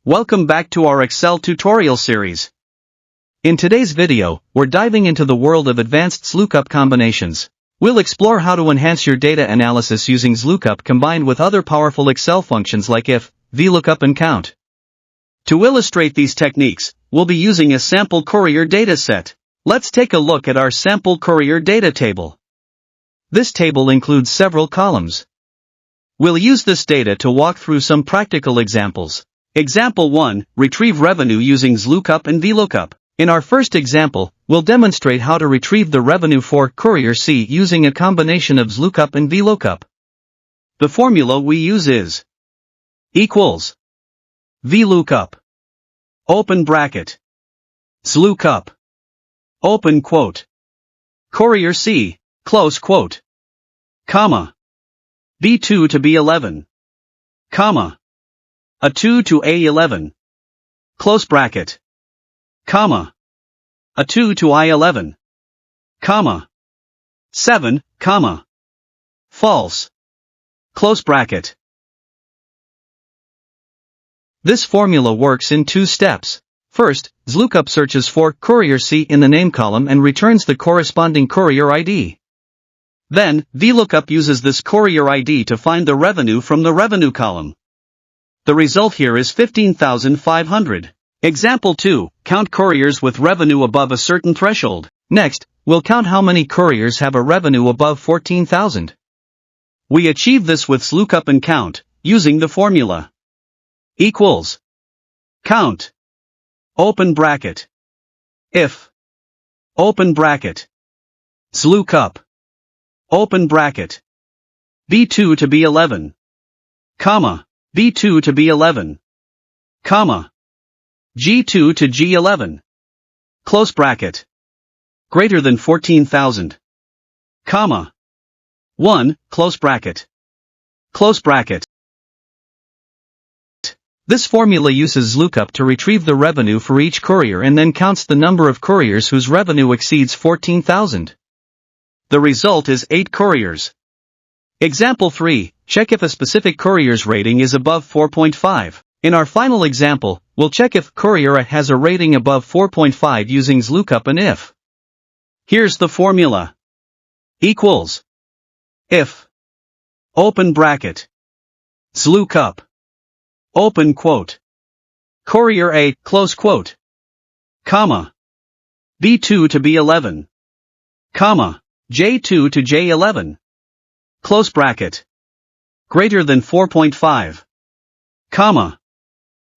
Welcome back to our Excel tutorial series. In today's video, we're diving into the world of advanced XLOOKUP combinations. We'll explore how to enhance your data analysis using XLOOKUP combined with other powerful Excel functions like if, VLOOKUP and COUNT. To illustrate these techniques, we'll be using a sample Courier dataset. Let's take a look at our sample Courier data table. This table includes several columns. We'll use this data to walk through some practical examples. Example 1, retrieve revenue using XLOOKUP and VLOOKUP. In our first example, we'll demonstrate how to retrieve the revenue for Courier C using a combination of XLOOKUP and VLOOKUP. The formula we use is equals VLOOKUP, open bracket, XLOOKUP, open quote, Courier C, close quote, comma, B2 to B11, comma, A2 to A11, close bracket, comma, A2 to I11, comma, 7, comma, false, close bracket. This formula works in two steps. First, XLOOKUP searches for Courier C in the name column and returns the corresponding Courier ID. Then, VLOOKUP uses this Courier ID to find the revenue from the revenue column. The result here is 15,500. Example 2, count couriers with revenue above a certain threshold. Next, we'll count how many couriers have a revenue above 14,000. We achieve this with XLOOKUP and COUNT, using the formula equals count, open bracket, if, open bracket, XLOOKUP, open bracket, B2 to B11, comma, B2 to B11, comma, G2 to G11, close bracket, greater than 14,000, comma, 1, close bracket, close bracket. This formula uses XLOOKUP to retrieve the revenue for each courier and then counts the number of couriers whose revenue exceeds 14,000. The result is 8 couriers. Example 3, check if a specific courier's rating is above 4.5. In our final example, we'll check if Courier A has a rating above 4.5 using XLOOKUP and if. Here's the formula. Equals if, open bracket, XLOOKUP, open quote, Courier A, close quote, comma, B2 to B11, comma, J2 to J11, close bracket, greater than 4.5, comma,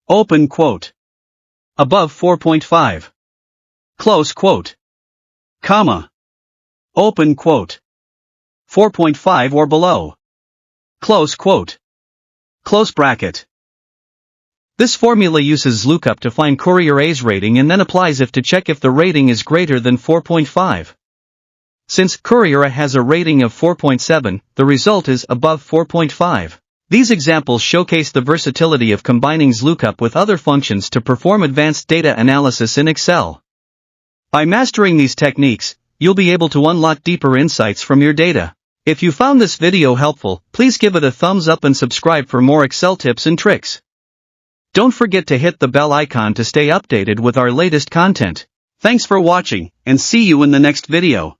open quote, above 4.5, close quote, comma, open quote, 4.5 or below, close quote, close bracket. This formula uses XLOOKUP to find Courier A's rating and then applies if to check if the rating is greater than 4.5. Since Courier A has a rating of 4.7, the result is above 4.5. These examples showcase the versatility of combining XLOOKUP with other functions to perform advanced data analysis in Excel. By mastering these techniques, you'll be able to unlock deeper insights from your data. If you found this video helpful, please give it a thumbs up and subscribe for more Excel tips and tricks. Don't forget to hit the bell icon to stay updated with our latest content. Thanks for watching, and see you in the next video.